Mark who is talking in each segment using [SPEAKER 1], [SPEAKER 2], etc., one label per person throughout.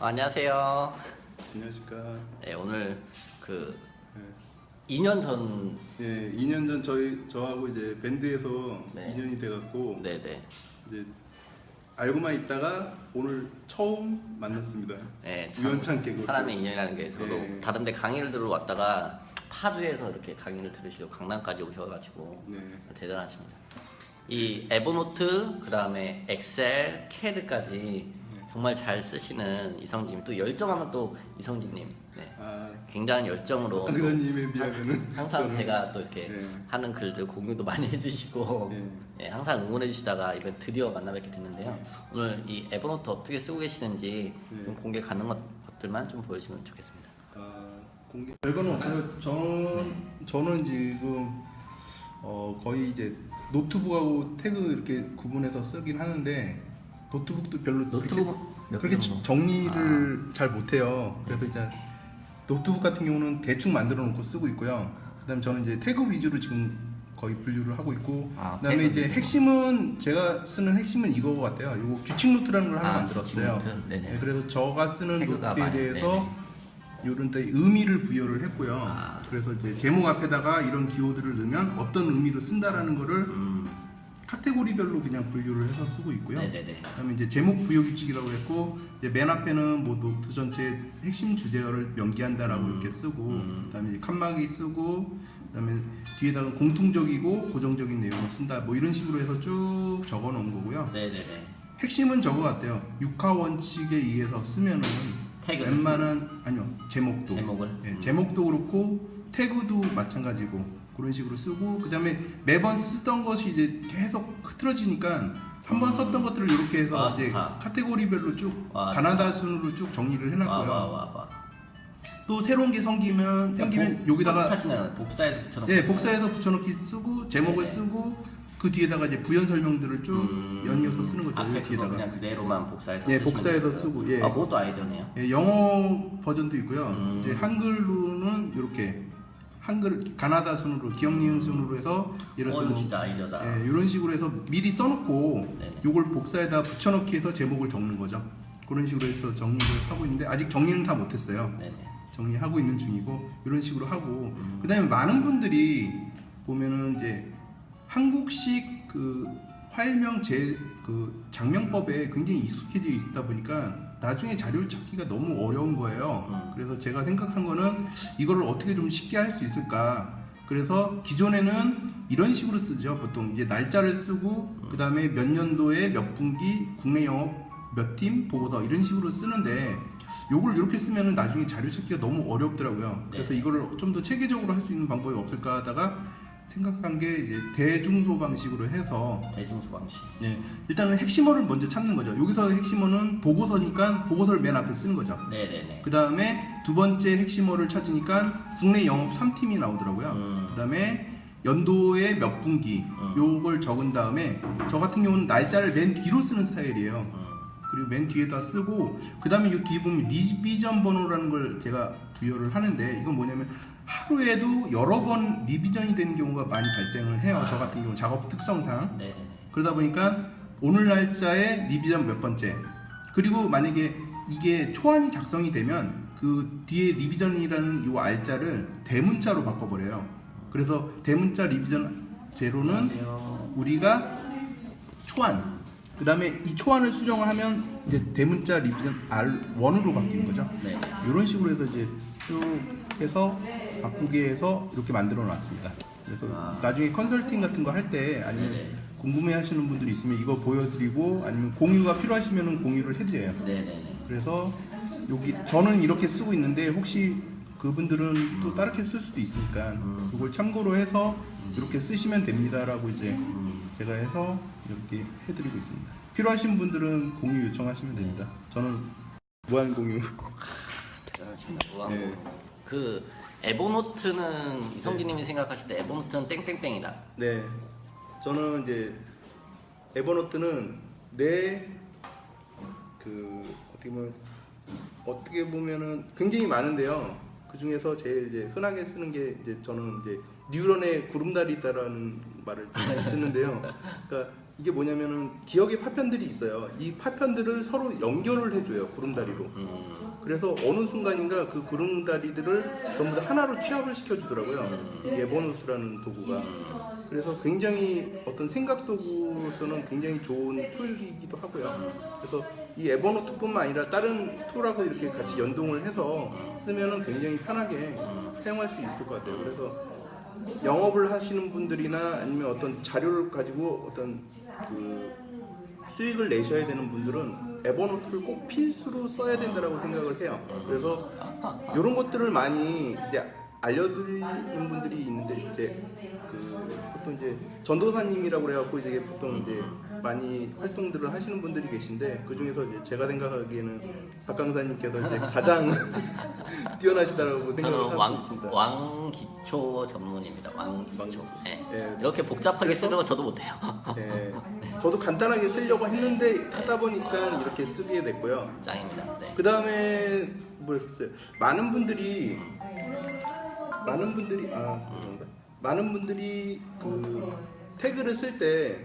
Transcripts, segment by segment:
[SPEAKER 1] 안녕하세요.
[SPEAKER 2] 안녕하십니까.
[SPEAKER 1] 네, 오늘 그
[SPEAKER 2] 네.
[SPEAKER 1] 2년 전.
[SPEAKER 2] 네, 2년 전 저하고 이제 밴드에서
[SPEAKER 1] 네.
[SPEAKER 2] 2년이 돼갖고
[SPEAKER 1] 네네.
[SPEAKER 2] 이제 알고만 있다가 오늘 처음 만났습니다.
[SPEAKER 1] 네,
[SPEAKER 2] 우연찮게 그것도.
[SPEAKER 1] 사람의 인연이라는 게 저도
[SPEAKER 2] 네.
[SPEAKER 1] 다른데 강의를 들어 왔다가 파주에서 이렇게 강의를 들으시고 강남까지 오셔가지고
[SPEAKER 2] 네.
[SPEAKER 1] 대단하십니다. 이 에버노트, 그 다음에 엑셀, 캐드까지 정말 잘 쓰시는 이성진, 또 열정하면 또 이성진님. 네. 굉장히 열정으로
[SPEAKER 2] 강사님에 비하면은
[SPEAKER 1] 항상 제가 또 이렇게
[SPEAKER 2] 네.
[SPEAKER 1] 하는 글들 공유도 많이 해주시고
[SPEAKER 2] 네.
[SPEAKER 1] 네, 항상 응원해 주시다가 이번 드디어 만나 뵙게 됐는데요. 오늘 이 에버노트 어떻게 쓰고 계시는지
[SPEAKER 2] 네.
[SPEAKER 1] 좀 공개 가능한 것들만 좀 보여주시면 좋겠습니다.
[SPEAKER 2] 공개 별거는 없어요. 저는 지금 거의 이제 노트북하고 태그 이렇게 구분해서 쓰긴 하는데 노트북도 별로 그렇게 정리를 잘 못해요. 그래서 이제 노트북 같은 경우는 대충 만들어 놓고 쓰고 있고요. 그다음에 저는 이제 태그 위주로 지금 거의 분류를 하고 있고, 그다음에 이제 핵심은 제가 쓰는 핵심은 이거 같아요. 이거 규칙 노트라는 걸 하나 만들었어요.
[SPEAKER 1] 네,
[SPEAKER 2] 그래서 저가 쓰는 노트에
[SPEAKER 1] 많이,
[SPEAKER 2] 대해서 이런 데 의미를 부여를 했고요. 그래서 이제 제목 앞에다가 이런 키워드를 넣으면 어떤 의미로 쓴다라는 거를 카테고리별로 그냥 분류를 해서 쓰고 있고요. 그다음에 이제 제목 부여 규칙이라고 했고, 이제 맨 앞에는 뭐 노트 전체 핵심 주제어를 명기한다라고 이렇게 쓰고, 그다음에 이제 칸막이 쓰고, 그다음에 뒤에다가 공통적이고 고정적인 내용을 쓴다. 뭐 이런 식으로 해서 쭉 적어 놓은 거고요. 핵심은 저거 같아요. 육하 원칙에 의해서 쓰면은
[SPEAKER 1] 태그.
[SPEAKER 2] 웬만한 제목도. 네, 제목도 그렇고 태그도 마찬가지고. 그런 식으로 쓰고, 그 다음에 매번 쓰던 것이 이제 계속 흐트러지니까 한 번 썼던 것들을 이렇게 해서 이제 카테고리별로 쭉 가나다 순으로 쭉 정리를 해놨고요. 또 새로운 게 생기면 여기다가
[SPEAKER 1] 복사해서 붙여놓기.
[SPEAKER 2] 네, 복사해서 붙여넣기 쓰고 제목을 쓰고 그 뒤에다가 이제 부연 설명들을 쭉 연이어서 쓰는 거죠.
[SPEAKER 1] 앞에 그거 그냥 그대로만 복사해서.
[SPEAKER 2] 예, 복사해서 쓰고. 예.
[SPEAKER 1] 그것도 아이디어네요.
[SPEAKER 2] 예, 영어 버전도 있고요. 이제 한글로는 이렇게 한글 가나다 순으로 기억 니은 순으로 해서 예를 들어서
[SPEAKER 1] 진짜 아이디어다.
[SPEAKER 2] 예, 이런 식으로 해서 미리 써놓고 요걸 복사에다 붙여넣기 해서 제목을 적는 거죠. 그런 식으로 해서 정리를 하고 있는데 아직 정리는 다 못했어요. 정리하고 있는 중이고 이런 식으로 하고, 그다음에 많은 분들이 보면은 이제 한국식 그 파일명 그 장명법에 굉장히 익숙해져 있다 보니까 나중에 자료를 찾기가 너무 어려운 거예요. 그래서 제가 생각한 거는 이거를 어떻게 좀 쉽게 할 수 있을까. 그래서 기존에는 이런 식으로 쓰죠. 보통 이제 날짜를 쓰고 그 다음에 몇 년도에 몇 분기 국내 영업 몇 팀 보고서 이런 식으로 쓰는데 요걸 이렇게 쓰면은 나중에 자료 찾기가 너무 어렵더라고요. 그래서 이거를 좀 더 체계적으로 할 수 있는 방법이 없을까 하다가 생각한 게 이제 대중소 방식으로 해서.
[SPEAKER 1] 대중소 방식.
[SPEAKER 2] 네, 일단은 핵심어를 먼저 찾는 거죠. 여기서 핵심어는 보고서니까 보고서를 맨 앞에 쓰는 거죠. 그 다음에 두 번째 핵심어를 찾으니까 국내 영업 3팀이 나오더라고요. 그 다음에 연도의 몇 분기 요걸 적은 다음에 저 같은 경우는 날짜를 맨 뒤로 쓰는 스타일이에요. 그리고 맨 뒤에다 쓰고, 그 다음에 이 뒤에 보면 리비전 번호라는 걸 제가 부여를 하는데, 이건 뭐냐면 하루에도 여러 번 리비전이 되는 경우가 많이 발생을 해요. 저 같은 경우 작업 특성상. 그러다 보니까 오늘 날짜에 리비전 몇 번째, 그리고 만약에 이게 초안이 작성이 되면 그 뒤에 리비전이라는 이 알자를 대문자로 바꿔버려요. 그래서 대문자 리비전 제로는 우리가 초안, 그 다음에 이 초안을 수정을 하면 이제 대문자 리비전 R1으로 바뀌는 거죠. 이런 식으로 해서 이제 쭉 해서 바꾸게 해서 이렇게 만들어 놨습니다. 그래서 나중에 컨설팅 같은 거 할 때 아니면 궁금해 하시는 분들이 있으면 이거 보여드리고, 아니면 공유가 필요하시면 공유를 해드려요. 그래서 여기 저는 이렇게 쓰고 있는데 혹시 그분들은 또 다르게 쓸 수도 있으니까 이걸 참고로 해서 이렇게 쓰시면 됩니다라고 이제 제가 해서 이렇게 해드리고 있습니다. 필요하신 분들은 공유 요청하시면 됩니다. 저는 무한 공유.
[SPEAKER 1] 그 에버노트는 이성진님이 생각하실 때 에버노트는 땡땡땡이다.
[SPEAKER 2] 네, 저는 이제 에버노트는 어떻게 보면은 굉장히 많은데요. 그 중에서 제일 이제 흔하게 쓰는 게 이제 저는 이제 뉴런의 구름다리다라는 말을 쓰는데요. 그러니까 이게 뭐냐면은 기억의 파편들이 있어요. 이 파편들을 서로 연결을 해줘요. 구름다리로. 그래서 어느 순간인가 그 구름다리들을 전부 다 하나로 취합을 시켜주더라고요. 이 에버노트라는 도구가. 그래서 굉장히 어떤 생각 도구로서는 굉장히 좋은 툴이기도 하고요. 그래서 이 에버노트뿐만 아니라 다른 툴하고 이렇게 같이 연동을 해서 쓰면은 굉장히 편하게 사용할 수 있을 것 같아요. 그래서 영업을 하시는 분들이나 아니면 어떤 자료를 가지고 어떤 그 수익을 내셔야 되는 분들은 에버노트를 꼭 필수로 써야 된다고 생각을 해요. 그래서 이런 것들을 많이 이제 알려드리는 분들이 있는데 이제 보통 이제 전도사님이라고 그래갖고 이제 보통 이제 많이 활동들을 하시는 분들이 계신데 그 중에서 이제 제가 생각하기에는 박 강사님께서 이제 가장 뛰어나시다라고 생각을 하고 있습니다.
[SPEAKER 1] 왕기초 전문입니다. 왕기초. 네.
[SPEAKER 2] 네.
[SPEAKER 1] 이렇게 복잡하게 쓰는 거 저도 못해요.
[SPEAKER 2] 네. 저도 간단하게 쓰려고 했는데 하다 보니까 이렇게 쓰게 됐고요.
[SPEAKER 1] 짱입니다. 네.
[SPEAKER 2] 그 다음에 뭐였어요? 많은 분들이 그 태그를 쓸 때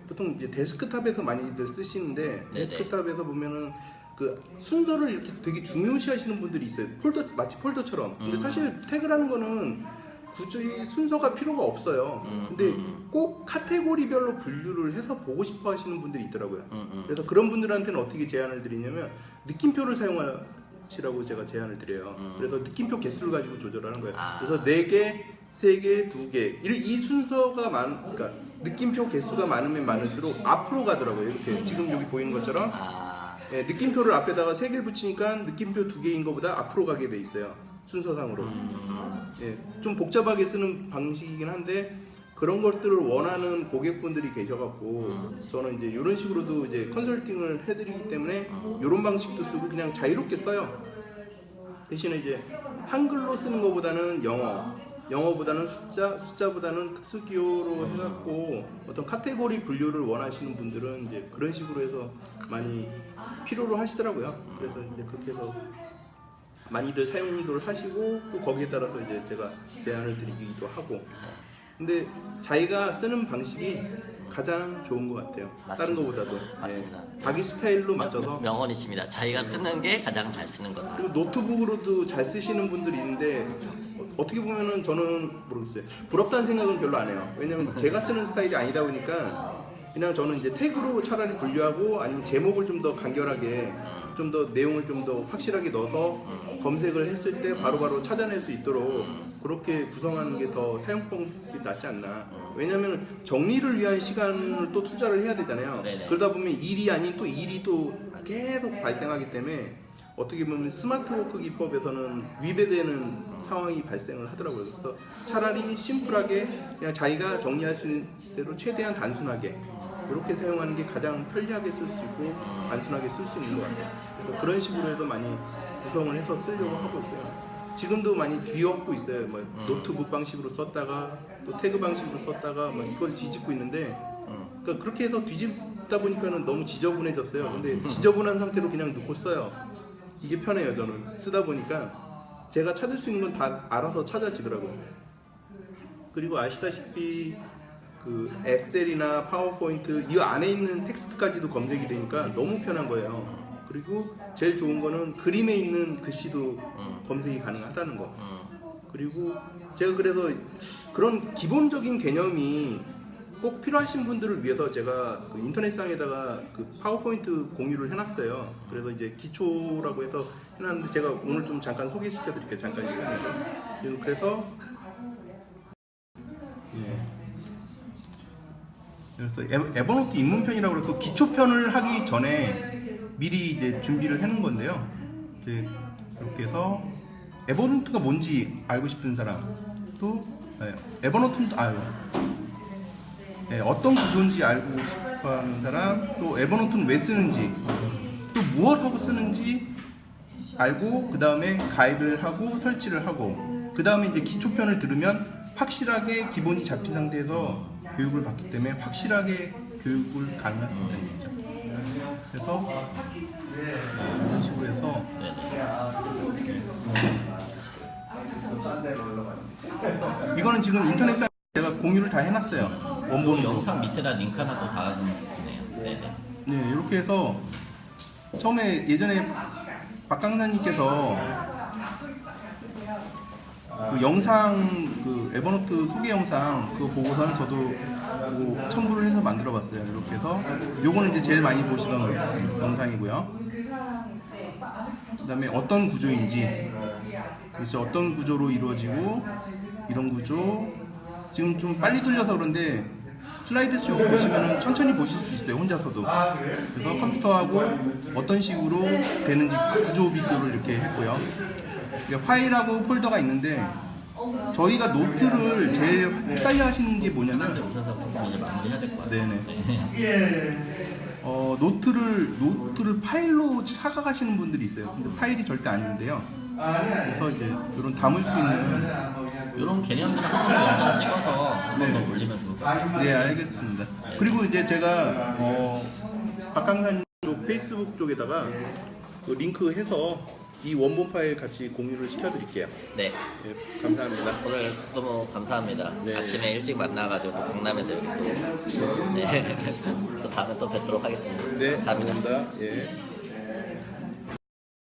[SPEAKER 2] 보통 이제 데스크탑에서 많이들 쓰시는데
[SPEAKER 1] 네네.
[SPEAKER 2] 데스크탑에서 보면은 그 순서를 이렇게 되게 중요시하시는 분들이 있어요. 마치 폴더처럼. 근데 사실 태그라는 거는 굳이 순서가 필요가 없어요. 근데 꼭 카테고리별로 분류를 해서 보고 싶어 하시는 분들이 있더라고요. 그래서 그런 분들한테는 어떻게 제안을 드리냐면 느낌표를 사용하시라고 제가 제안을 드려요. 그래서 느낌표 개수를 가지고 조절하는 거예요. 그래서 4개, 3개, 2개 이 순서가 그러니까 느낌표 개수가 많으면 많을수록 앞으로 가더라고요. 이렇게 지금 여기 보이는 것처럼 네, 느낌표를 앞에다가 3개를 붙이니까 느낌표 2개인 것보다 앞으로 가게 돼 있어요. 순서상으로. 네, 좀 복잡하게 쓰는 방식이긴 한데 그런 것들을 원하는 고객분들이 계셔갖고 저는 이제 이런 식으로도 이제 컨설팅을 해드리기 때문에 이런 방식도 쓰고 그냥 자유롭게 써요. 대신에 이제 한글로 쓰는 것보다는 영어보다는 숫자보다는 특수기호로 해갖고 어떤 카테고리 분류를 원하시는 분들은 이제 그런 식으로 해서 많이 필요로 하시더라고요. 그래서 이제 그렇게 해서 많이들 사용을 하시고 또 거기에 따라서 이제 제가 제안을 드리기도 하고. 근데 자기가 쓰는 방식이 가장 좋은 것 같아요.
[SPEAKER 1] 맞습니다.
[SPEAKER 2] 다른 것보다도.
[SPEAKER 1] 맞습니다.
[SPEAKER 2] 네. 자기 스타일로 맞춰서.
[SPEAKER 1] 명언이십니다. 자기가 쓰는 게 가장 잘 쓰는 거다.
[SPEAKER 2] 그리고 노트북으로도 잘 쓰시는 분들이 있는데 어떻게 보면은 저는 모르겠어요. 부럽다는 생각은 별로 안 해요. 왜냐면 제가 쓰는 스타일이 아니다 보니까 그냥 저는 이제 태그로 차라리 분류하고 아니면 제목을 좀 더 간결하게 좀 더 내용을 좀 더 확실하게 넣어서 검색을 했을 때 바로바로 찾아낼 수 있도록 그렇게 구성하는 게 더 사용법이 낫지 않나. 왜냐면 정리를 위한 시간을 또 투자를 해야 되잖아요.
[SPEAKER 1] 네네.
[SPEAKER 2] 그러다 보면 일이 아닌 또 일이 또 계속 발생하기 때문에 어떻게 보면 스마트 워크 기법에서는 위배되는 상황이 발생을 하더라고요. 그래서 차라리 심플하게 그냥 자기가 정리할 수 있는 대로 최대한 단순하게 이렇게 사용하는 게 가장 편리하게 쓸 수 있고 단순하게 쓸 수 있는 것 같아요. 그래서 그런 식으로 해서 많이 구성을 해서 쓰려고 하고 있고요. 지금도 많이 뒤엎고 있어요. 뭐 노트북 방식으로 썼다가 또 태그 방식으로 썼다가 뭐 이걸 뒤집고 있는데 그러니까 그렇게 해서 뒤집다 보니까는 너무 지저분해졌어요. 근데 지저분한 상태로 그냥 놓고 써요. 이게 편해요. 저는 쓰다 보니까 제가 찾을 수 있는 건 다 알아서 찾아지더라고요. 그리고 아시다시피 그 엑셀이나 파워포인트 이 안에 있는 텍스트까지도 검색이 되니까 너무 편한 거예요. 그리고 제일 좋은 거는 그림에 있는 글씨도 검색이 가능하다는 거. 그리고 제가 그래서 그런 기본적인 개념이 꼭 필요하신 분들을 위해서 제가 그 인터넷상에다가 그 파워포인트 공유를 해놨어요. 그래서 이제 기초라고 해서 해놨는데 제가 오늘 좀 잠깐 소개시켜 드릴게요. 잠깐 시간 내서. 그래서 그래서 에버노트 입문편이라고 해서 기초편을 하기 전에 미리 이제 준비를 해놓은 건데요. 이제 이렇게 해서 에버노트가 뭔지 알고 싶은 사람, 또 에버노트는 어떤 구조인지 알고 싶어하는 사람, 또 에버노트는 왜 쓰는지, 또 무엇 하고 쓰는지 알고 그 다음에 가입을 하고 설치를 하고 그 다음에 이제 기초편을 들으면 확실하게 기본이 잡힌 상태에서 교육을 받기 때문에 확실하게 교육을 가능할 수 있다는 거죠. 그래서 이런 식으로 해서 이거는 지금 인터넷상에 제가 공유를 다 해놨어요. 원본
[SPEAKER 1] 영상 밑에다 링크 하나 또 달아주네요. 네네.
[SPEAKER 2] 네, 이렇게 해서 처음에 예전에 박 강사님께서 그 영상 그 에버노트 소개 영상 그거 보고서는 저도 뭐 첨부를 해서 만들어봤어요. 이렇게 해서 요거는 이제 제일 많이 보시던 영상이고요. 그다음에 어떤 구조인지, 그래서 어떤 구조로 이루어지고 이런 구조. 지금 좀 빨리 돌려서 그런데 슬라이드 쇼 보시면은 천천히 보실 수 있어요, 혼자서도. 그래서 컴퓨터하고 어떤 식으로 되는지 구조 비교를 이렇게 했고요. 이게 파일하고 폴더가 있는데 저희가 노트를 제일 헷갈려 하시는 게 뭐냐면 네네. 노트를 파일로 사가시는 분들이 있어요. 근데 파일이 절대 아닌데요. 그래서 이제 이런 담을 수 있는
[SPEAKER 1] 이런 개념들은 한번 영상 찍어서 한번 더 올리면 좋을 것 같아요.
[SPEAKER 2] 네, 알겠습니다. 그리고 이제 제가 박 강사님 쪽 페이스북 쪽에다가 그 링크 해서 이 원본 파일 같이 공유를 시켜드릴게요.
[SPEAKER 1] 네.
[SPEAKER 2] 네, 감사합니다.
[SPEAKER 1] 오늘 너무 감사합니다.
[SPEAKER 2] 네.
[SPEAKER 1] 아침에 일찍 만나가지고 또 강남에서 이렇게 또, 네. 또 다음에 또 뵙도록 하겠습니다.
[SPEAKER 2] 네,
[SPEAKER 1] 감사합니다.
[SPEAKER 2] 감사합니다. 예.